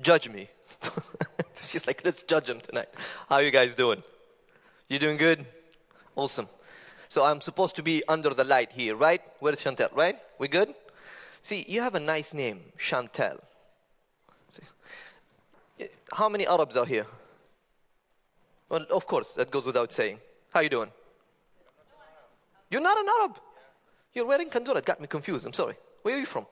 judge me. She's like, let's judge him tonight. How are you guys doing? You doing good? Awesome. So I'm supposed to be under the light here, right? Where's Chantal, right? We good? See, you have a nice name, Chantal. See, how many Arabs are here? Well, of course, that goes without saying. How you doing? You're not an Arab. You're wearing kandura. It got me confused. I'm sorry. Where are you from?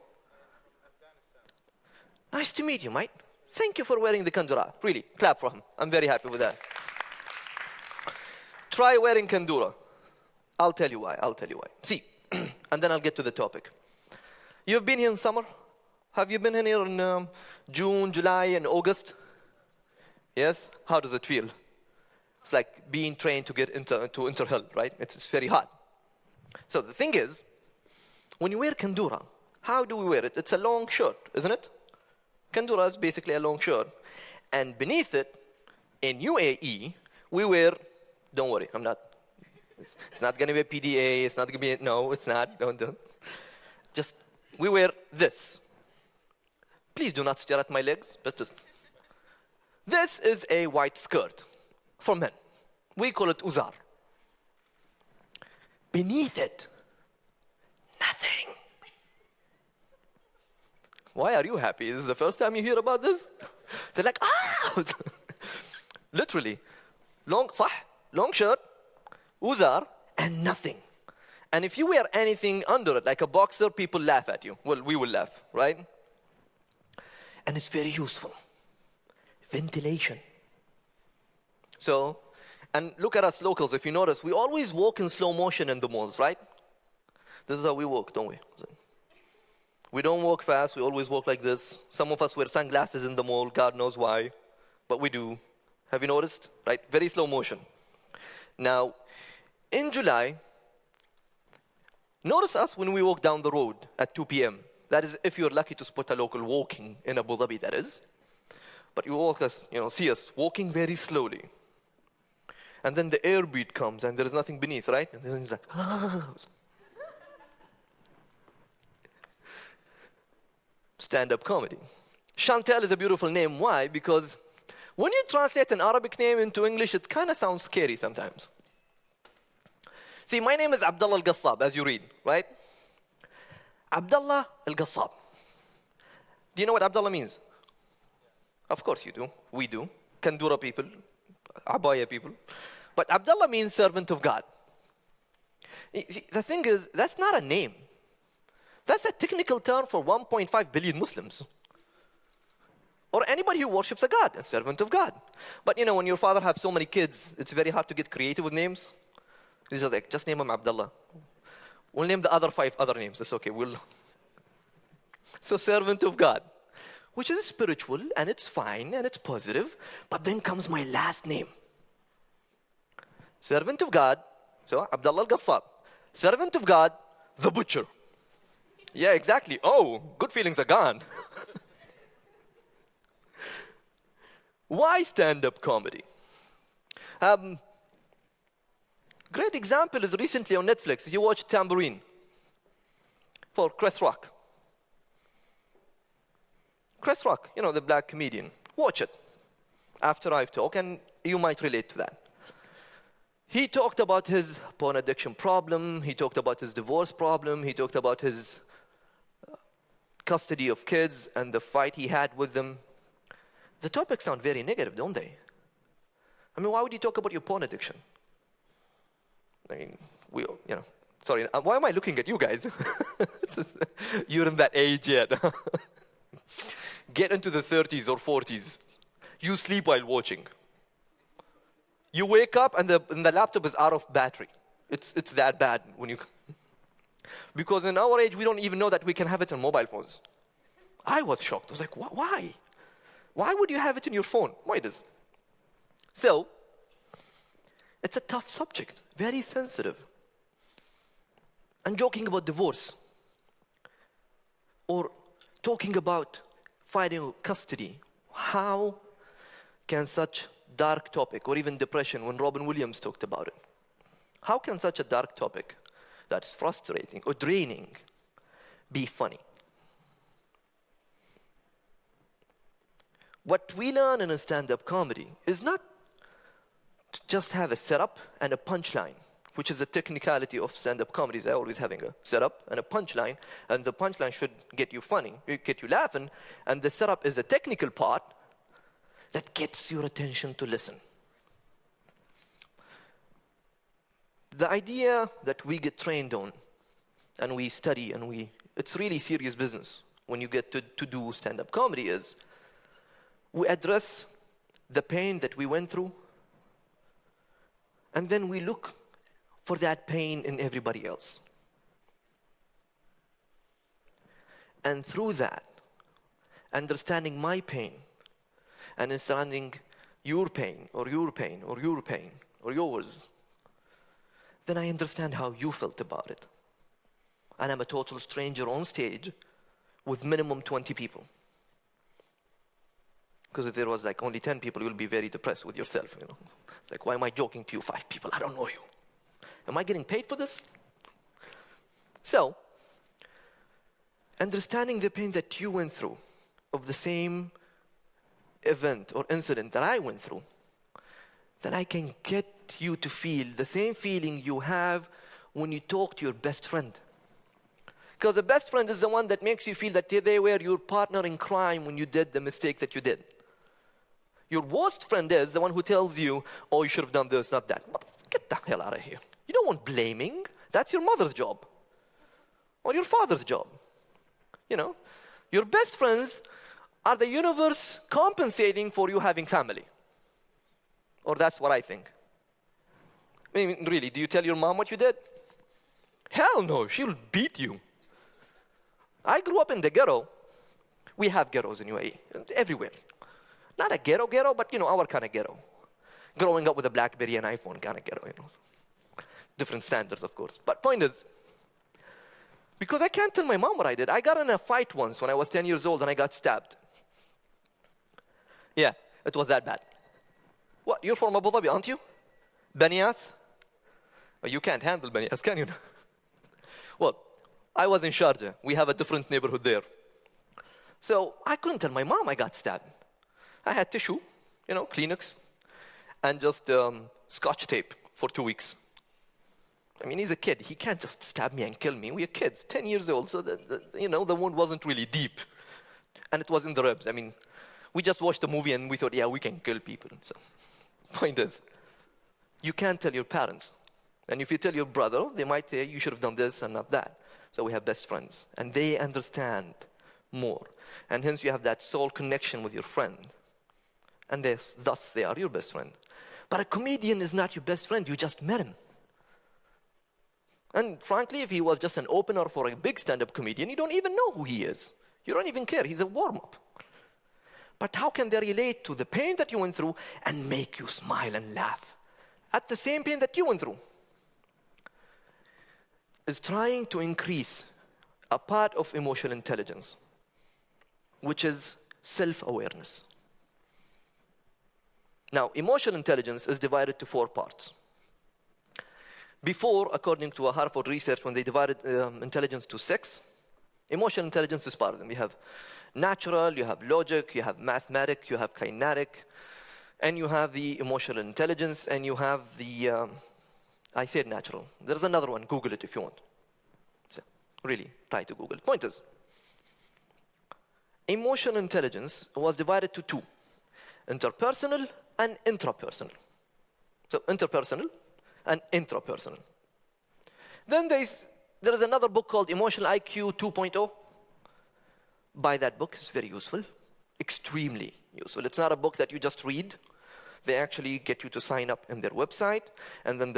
Nice to meet you, mate. Thank you for wearing the kandura. Really, clap for him. I'm very happy with that. Try wearing kandura. I'll tell you why. See, and then I'll get to the topic. You've been here in summer? Have you been here in June, July, and August? Yes? How does it feel? It's like being trained to get into Interhill, right? It's very hot. So the thing is, when you wear kandura, how do we wear it? It's a long shirt, isn't it? Kandura is basically a long shirt. And beneath it, in UAE, we wear, don't worry, it's not going to be a PDA, it's not going to be, no, it's not, don't. Just, we wear this. Please do not stare at my legs, but just. This is a white skirt for men. We call it uzar. Beneath it, nothing. Why are you happy? This is the first time you hear about this? They're like, ah! Literally, long shirt, uzar, and nothing. And if you wear anything under it, like a boxer, people laugh at you. Well, we will laugh, right? And it's very useful. Ventilation. So, and look at us locals, if you notice, we always walk in slow motion in the malls, right? This is how we walk, don't we? We don't walk fast, we always walk like this. Some of us wear sunglasses in the mall, God knows why, but we do. Have you noticed? Right? Very slow motion. Now, in July, notice us when we walk down the road at 2 p.m. That is, if you're lucky to spot a local walking in Abu Dhabi, that is. But you walk us, see us walking very slowly. And then the air beat comes and there is nothing beneath, right? And then it's like, ah. Stand-up comedy. Chantal is a beautiful name. Why? Because when you translate an Arabic name into English, it kind of sounds scary sometimes. See, my name is Abdullah Al Qassab, as you read, right? Abdullah Al Qassab. Do you know what Abdullah means? Of course you do. We do. Kandura people, Abaya people. But Abdullah means servant of God. See, the thing is, that's not a name. That's a technical term for 1.5 billion Muslims. Or anybody who worships a God, a servant of God. But when your father has so many kids, it's very hard to get creative with names. These are like, just name him Abdullah. We'll name the other 5 other names. It's okay. So servant of God, which is spiritual, and it's fine, and it's positive. But then comes my last name. Servant of God, so Abdullah Al Qassab. Servant of God, the butcher. Yeah, exactly. Oh, good feelings are gone. Why stand-up comedy? Great example is recently on Netflix. You watched Tambourine for Chris Rock. Chris Rock, the black comedian. Watch it after I talk, and you might relate to that. He talked about his porn addiction problem. He talked about his divorce problem. He talked about his custody of kids and the fight he had with them. The topics sound very negative, don't they? I mean, why would you talk about your porn addiction? I mean, sorry, why am I looking at you guys? You're in that age yet. Get into the 30s or 40s. You sleep while watching. You wake up and the laptop is out of battery. It's that bad when you... Because in our age, we don't even know that we can have it on mobile phones. I was shocked. I was like, why? Why would you have it in your phone? Why it is? So, it's a tough subject, very sensitive. And joking about divorce, or talking about fighting custody. How can such dark topic, or even depression, when Robin Williams talked about it, how can such a dark topic that's frustrating or draining be funny? What we learn in a stand-up comedy is not to just have a setup and a punchline, which is the technicality of stand-up comedies. They're always having a setup and a punchline, and the punchline should get you funny, get you laughing, and the setup is a technical part that gets your attention to listen. The idea that we get trained on, and we study, and it's really serious business when you get to do stand-up comedy, is we address the pain that we went through, and then we look for that pain in everybody else. And through that, understanding my pain, and understanding your pain, or your pain, or your pain, or yours, then I understand how you felt about it. And I'm a total stranger on stage with minimum 20 people. Because if there was like only 10 people, you'll be very depressed with yourself, you know. It's like, why am I joking to you, 5 people? I don't know you. Am I getting paid for this? So, understanding the pain that you went through of the same event or incident that I went through, then I can get you to feel the same feeling you have when you talk to your best friend. Because a best friend is the one that makes you feel that they were your partner in crime when you did the mistake that you did. Your worst friend is the one who tells you, oh, you should have done this, not that. But get the hell out of here. You don't want blaming. That's your mother's job. Or your father's job. You know, your best friends are the universe compensating for you having family. Or that's what I think. I mean, really, do you tell your mom what you did? Hell no, she'll beat you. I grew up in the ghetto. We have ghettos in UAE, everywhere. Not a ghetto, but, you know, our kind of ghetto. Growing up with a BlackBerry and iPhone kind of ghetto, you know. Different standards, of course. But point is, because I can't tell my mom what I did. I got in a fight once when I was 10 years old and I got stabbed. Yeah, it was that bad. What, you're from Abu Dhabi, aren't you? Banias? Oh, you can't handle Banias, can you? Well, I was in Sharjah. We have a different neighborhood there. So I couldn't tell my mom I got stabbed. I had tissue, you know, Kleenex, and just Scotch tape for 2 weeks. I mean, he's a kid. He can't just stab me and kill me. We are kids, 10 years old, so you know, the wound wasn't really deep. And it was in the ribs. I mean, we just watched the movie and we thought, yeah, we can kill people. So, point is, you can't tell your parents. And if you tell your brother, they might say, you should have done this and not that. So we have best friends, and they understand more. And hence you have that soul connection with your friend. And thus they are your best friend. But a comedian is not your best friend, you just met him. And frankly, if he was just an opener for a big stand-up comedian, you don't even know who he is. You don't even care, he's a warm-up. But how can they relate to the pain that you went through and make you smile and laugh at the same pain that you went through? Is trying to increase a part of emotional intelligence, which is self-awareness. Now, emotional intelligence is divided to 4 parts. Before, according to a Harvard research, when they divided intelligence to 6, emotional intelligence is part of them. You have natural, you have logic, you have mathematic, you have kinetic, and you have the emotional intelligence, and you have the, I said natural. There's another one, Google it if you want. So, really, try to Google it. Point is, emotional intelligence was divided to 2, interpersonal and intrapersonal. So, interpersonal and intrapersonal. Then there is another book called Emotional IQ 2.0. Buy that book, it's very useful, extremely useful. It's not a book that you just read. They actually get you to sign up in their website, and then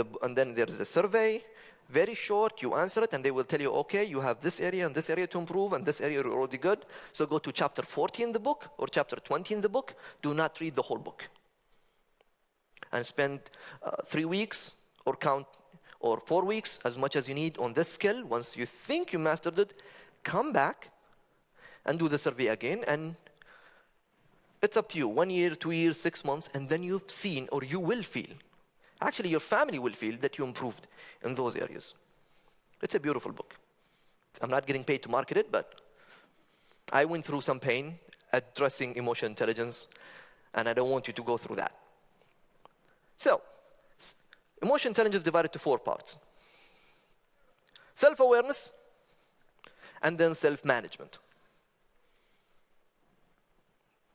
there is a survey, very short, you answer it, and they will tell you, okay, you have this area and this area to improve, and this area you're already good, so go to chapter 40 in the book, or chapter 20 in the book, do not read the whole book. And spend 3 weeks, or 4 weeks, as much as you need on this skill. Once you think you mastered it, come back and do the survey again, and it's up to you. 1 year, 2 years, 6 months, and then you've seen, or you will feel, actually your family will feel that you improved in those areas. It's a beautiful book. I'm not getting paid to market it, but I went through some pain addressing emotional intelligence, and I don't want you to go through that. So, emotional intelligence is divided to 4 parts. Self-awareness, and then self-management.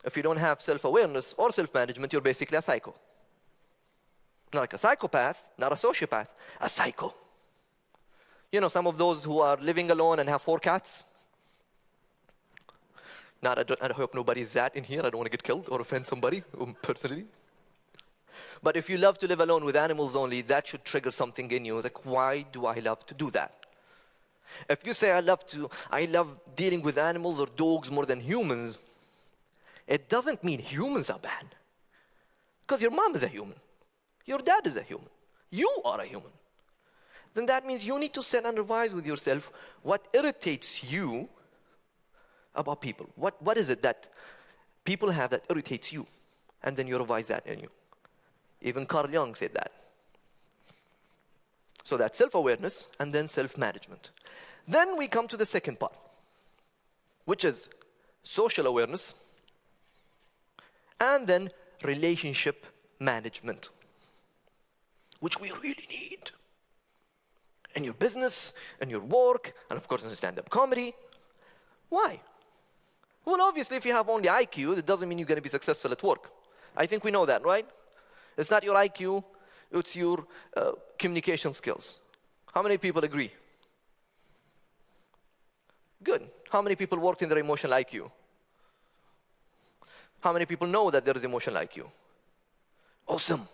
If you don't have self-awareness or self-management, you're basically a psycho. Not like a psychopath, not a sociopath, a psycho. You know, some of those who are living alone and have 4 cats. I hope nobody's that in here. I don't want to get killed or offend somebody personally. But if you love to live alone with animals only, that should trigger something in you. It's like, why do I love to do that? If you say, I love dealing with animals or dogs more than humans, it doesn't mean humans are bad. Because your mom is a human. Your dad is a human. You are a human. Then that means you need to sit and revise with yourself what irritates you about people. What is it that people have that irritates you? And then you revise that in you. Even Carl Jung said that. So that's self-awareness and then self-management. Then we come to the second part, which is social awareness and then relationship management, which we really need in your business, in your work, and of course in stand-up comedy. Why? Well, obviously, if you have only IQ, it doesn't mean you're going to be successful at work. I think we know that, right? It's not your IQ, it's your communication skills. How many people agree? Good. How many people worked in their emotional IQ? How many people know that there is emotional IQ? Awesome.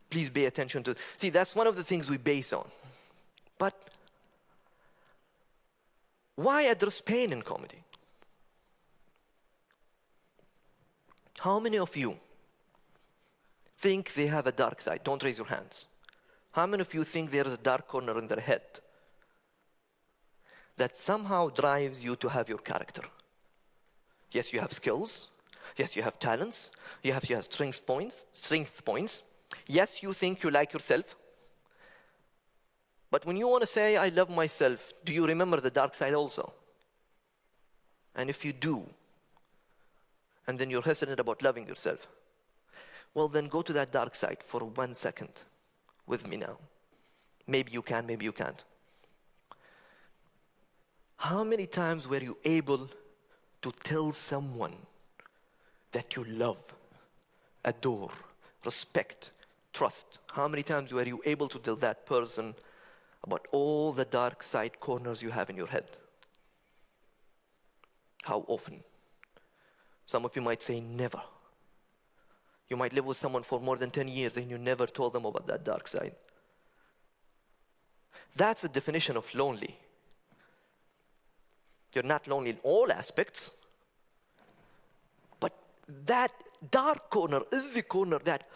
Please pay attention to. See, that's one of the things we base on. But why address pain in comedy? How many of you think they have a dark side? Don't raise your hands. How many of you think there is a dark corner in their head that somehow drives you to have your character? Yes, you have skills. Yes, you have talents. Yes, you have strength points. Yes, you think you like yourself. But when you want to say, I love myself, do you remember the dark side also? And if you do, and then you're hesitant about loving yourself, well, then go to that dark side for 1 second with me now. Maybe you can, maybe you can't. How many times were you able to tell someone that you love, adore, respect, trust? How many times were you able to tell that person about all the dark side corners you have in your head? How often? Some of you might say never. You might live with someone for more than 10 years and you never told them about that dark side. That's the definition of lonely. You're not lonely in all aspects, but that dark corner is the corner that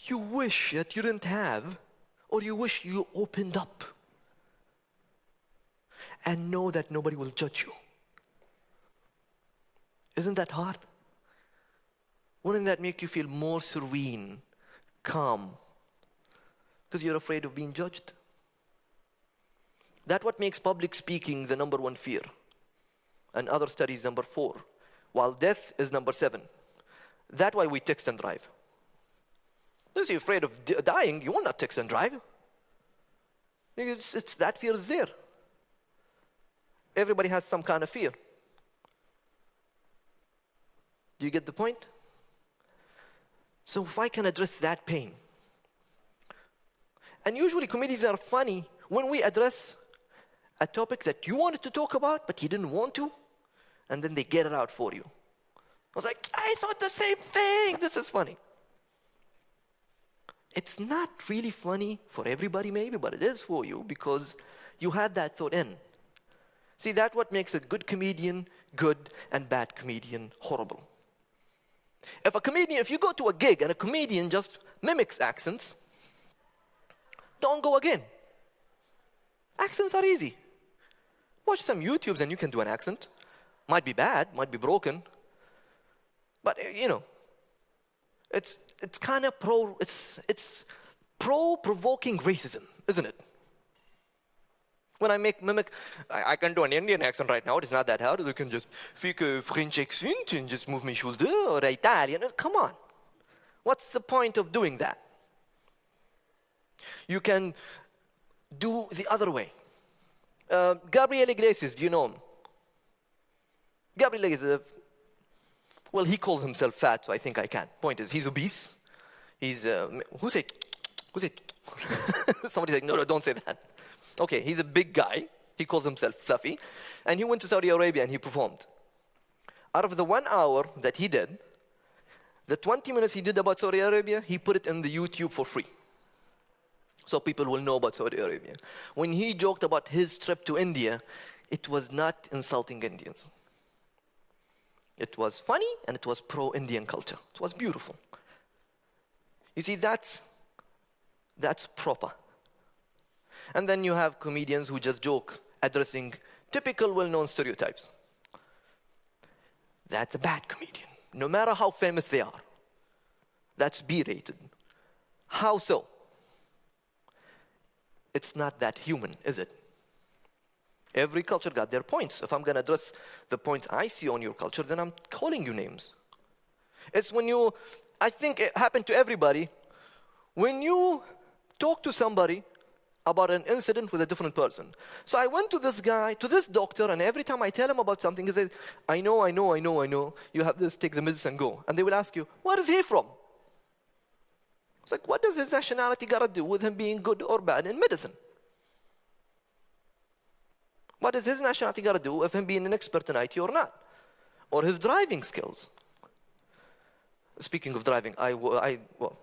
you wish that you didn't have, or you wish you opened up and know that nobody will judge you. Isn't that hard? Wouldn't that make you feel more serene, calm? Because you're afraid of being judged. That's what makes public speaking the number 1 fear. And other studies number 4. While death is number 7. That's why we text and drive. If you're afraid of dying, you will not text and drive. It's that fear is there. Everybody has some kind of fear. Do you get the point? So if I can address that pain. And usually comedies are funny when we address a topic that you wanted to talk about, but you didn't want to, and then they get it out for you. I was like, I thought the same thing. This is funny. It's not really funny for everybody maybe, but it is for you because you had that thought in. See, that's what makes a good comedian good and bad comedian horrible. If you go to a gig and a comedian just mimics accents, don't go again. Accents are easy. Watch some YouTubes and you can do an accent. Might be bad, might be broken, but it's kind of it's pro-provoking racism, isn't it? When I mimic, I can do an Indian accent right now. It's not that hard. You can just fake a French accent and just move my shoulder, or Italian. Come on. What's the point of doing that? You can do the other way. Gabriel Iglesias, do you know him? Gabriel Iglesias, well, he calls himself fat, so I think I can. Point is, he's obese. He's, who said? Somebody said, no, don't say that. Okay, he's a big guy. He calls himself fluffy. And he went to Saudi Arabia and he performed. Out of the 1 hour that he did, the 20 minutes he did about Saudi Arabia, he put it in the YouTube for free. So people will know about Saudi Arabia. When he joked about his trip to India, it was not insulting Indians. It was funny and it was pro-Indian culture. It was beautiful. You see, that's proper. And then you have comedians who just joke, addressing typical well-known stereotypes. That's a bad comedian, no matter how famous they are. That's B-rated. How so? It's not that human, is it? Every culture got their points. If I'm going to address the points I see on your culture, then I'm calling you names. It's when you, I think it happened to everybody, when you talk to somebody about an incident with a different person. So I went to this guy, to this doctor, and every time I tell him about something, he says, I know, you have this, take the medicine, go. And they will ask you, where is he from? It's like, what does his nationality got to do with him being good or bad in medicine? What does his nationality got to do with him being an expert in IT or not? Or his driving skills? Speaking of driving, well,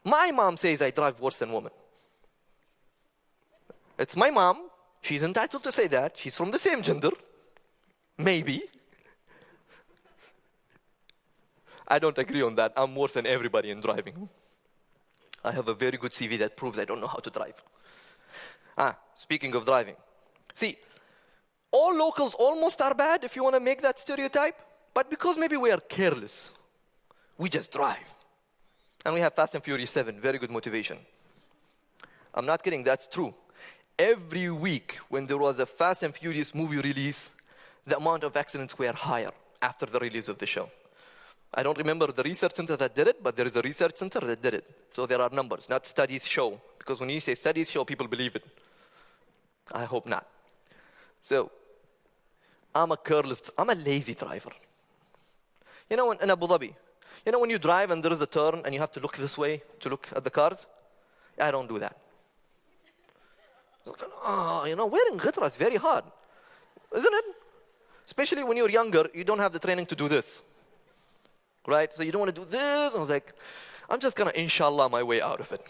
my mom says I drive worse than women. It's my mom. She's entitled to say that. She's from the same gender. Maybe. I don't agree on that. I'm worse than everybody in driving. I have a very good CV that proves I don't know how to drive. Speaking of driving. See, all locals almost are bad if you want to make that stereotype, but because maybe we are careless, we just drive. And we have Fast and Furious 7, very good motivation. I'm not kidding, that's true. Every week when there was a Fast and Furious movie release, the amount of accidents were higher after the release of the show. I don't remember the research center that did it, but there is a research center that did it. So there are numbers, not studies show. Because when you say studies show, people believe it. I hope not. So, I'm a lazy driver. You know, in Abu Dhabi, you know when you drive and there is a turn and you have to look this way to look at the cars? I don't do that. You know, wearing ghitra is very hard, isn't it? Especially when you're younger, you don't have the training to do this, right? So you don't want to do this. I was like, I'm just going to inshallah my way out of it.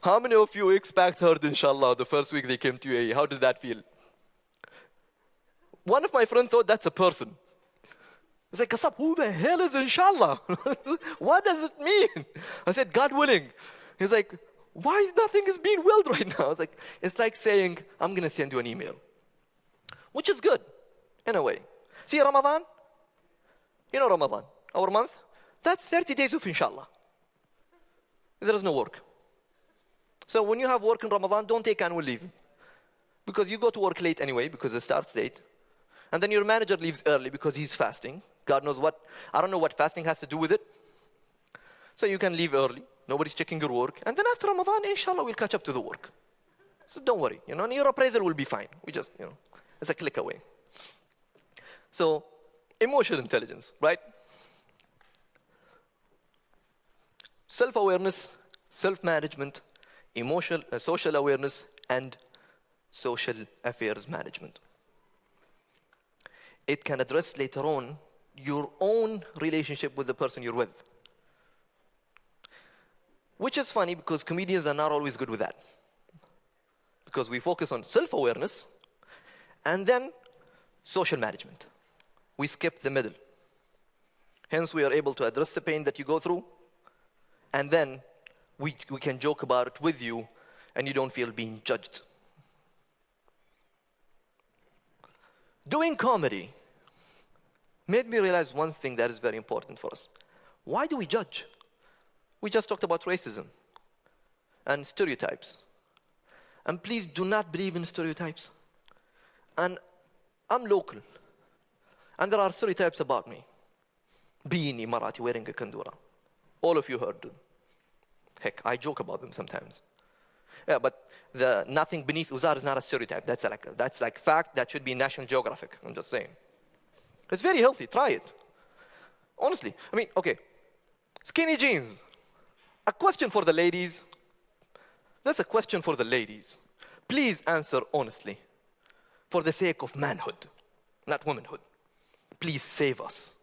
How many of you expats heard inshallah the first week they came to UAE? How did that feel? One of my friends thought that's a person. He's like, Qassab, who the hell is inshallah? What does it mean? I said, God willing. He's like, why is nothing is being willed right now? I was like, it's like saying, I'm going to send you an email. Which is good, in a way. See Ramadan? You know Ramadan, our month? That's 30 days of inshallah. There is no work. So when you have work in Ramadan, don't take annual leave. Because you go to work late anyway, because it starts late. And then your manager leaves early because he's fasting. God knows what, I don't know what fasting has to do with it. So you can leave early. Nobody's checking your work. And then after Ramadan, inshallah, we'll catch up to the work. So don't worry, you know, and your appraisal will be fine. We just, you know, it's a click away. So, emotional intelligence, right? Self-awareness, self-management, emotional, social awareness, and social affairs management. It can address later on your own relationship with the person you're with. Which is funny because comedians are not always good with that. Because we focus on self-awareness and then social management. We skip the middle. Hence, we are able to address the pain that you go through, and then we can joke about it with you, and you don't feel being judged. Doing comedy made me realize one thing that is very important for us. Why do we judge? We just talked about racism and stereotypes. And please do not believe in stereotypes. And I'm local. And there are stereotypes about me. Being Emirati, wearing a kandura. All of you heard them. Heck, I joke about them sometimes. Yeah, but the nothing beneath Uzar is not a stereotype. That's like fact that should be National Geographic. I'm just saying. It's very healthy. Try it. Honestly. I mean, okay. Skinny jeans. A question for the ladies. That's a question for the ladies. Please answer honestly. For the sake of manhood, not womanhood. Please save us.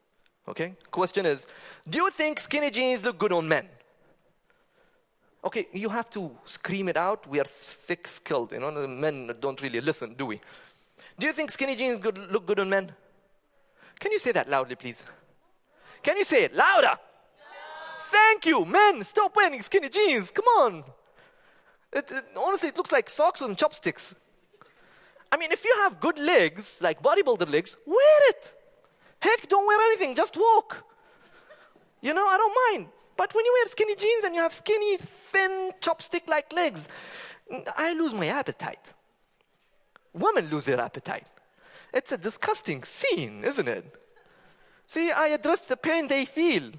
Okay? Question is, do you think skinny jeans look good on men? Okay, you have to scream it out. We are thick-skilled. You know, the men don't really listen, do we? Do you think skinny jeans look good on men? Can you say that loudly, please? Can you say it louder? No. Thank you, men. Stop wearing skinny jeans. Come on. Honestly, it looks like socks with chopsticks. I mean, if you have good legs, like bodybuilder legs, wear it. Heck, don't wear anything. Just walk. You know, I don't mind. But when you wear skinny jeans and you have skinny, thin, chopstick-like legs, I lose my appetite. Women lose their appetite. It's a disgusting scene, isn't it? See, I address the pain they feel.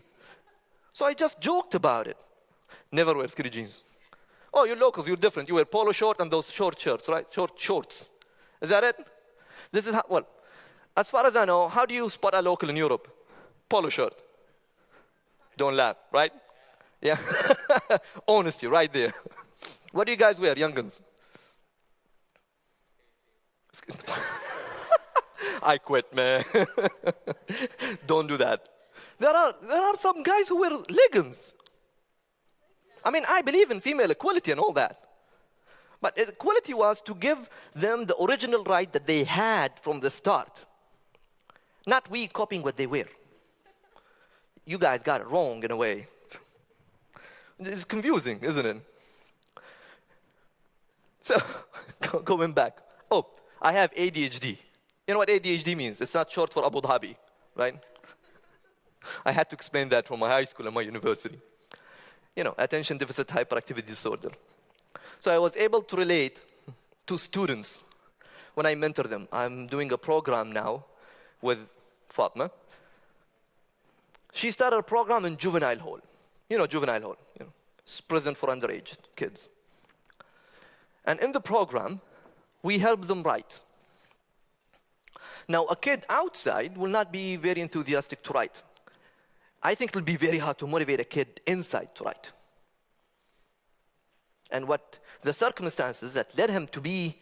So I just joked about it. Never wear skinny jeans. Oh, you're locals, you're different. You wear polo short and those short shirts, right? Short shorts. Is that it? This is how, well, as far as I know, how do you spot a local in Europe? Polo shirt. Don't laugh, right? Yeah. Honesty, right there. What do you guys wear, young'uns? I quit, man. Don't do that. There are some guys who wear leggings. I mean, I believe in female equality and all that. But equality was to give them the original right that they had from the start. Not we copying what they wear. You guys got it wrong in a way. It's confusing, isn't it? So, going back. Oh, I have ADHD. You know what ADHD means? It's not short for Abu Dhabi, right? I had to explain that from my high school and my university. You know, attention deficit hyperactivity disorder. So I was able to relate to students when I mentor them. I'm doing a program now with Fatma. She started a program in juvenile hall. You know, juvenile hall. You know, it's prison for underage kids. And in the program, we help them write. Now, a kid outside will not be very enthusiastic to write. I think it will be very hard to motivate a kid inside to write. And what the circumstances that led him to be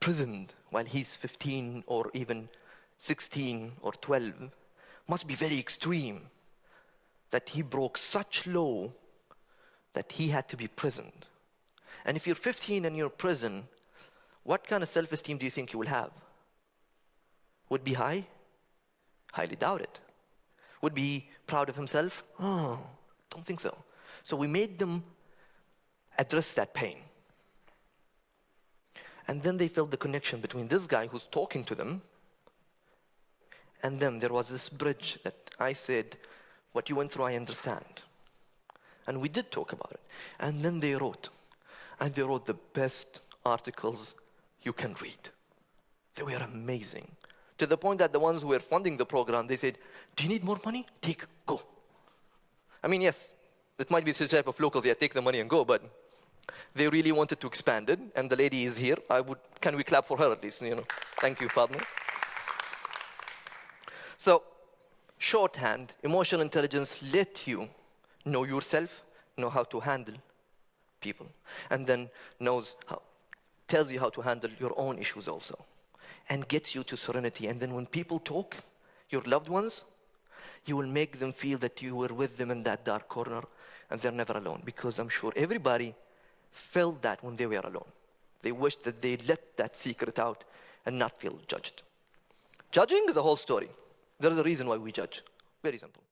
prisoned while he's 15 or even 16 or 12 must be very extreme, that he broke such law that he had to be prisoned. And if you're 15 and you're in prison, what kind of self-esteem do you think you will have? Would be high? Highly doubt it. Would be proud of himself? Oh, don't think so. So we made them address that pain. And then they felt the connection between this guy who's talking to them and them. There was this bridge that I said, what you went through, I understand. And we did talk about it. And then they wrote. And they wrote the best articles you can read. They were amazing. To the point that the ones who were funding the program, they said, do you need more money? Take, go. I mean, yes, it might be this type of locals, yeah, take the money and go, but they really wanted to expand it, and the lady is here. Can we clap for her at least, you know? Thank you, partner. So, shorthand, emotional intelligence let you know yourself, know how to handle people, and then tells you how to handle your own issues also, and gets you to serenity. And then when people talk, your loved ones, you will make them feel that you were with them in that dark corner, and they're never alone, because I'm sure everybody felt that when they were alone. They wished that they let that secret out and not feel judged. Judging is a whole story. There is a reason why we judge. Very simple.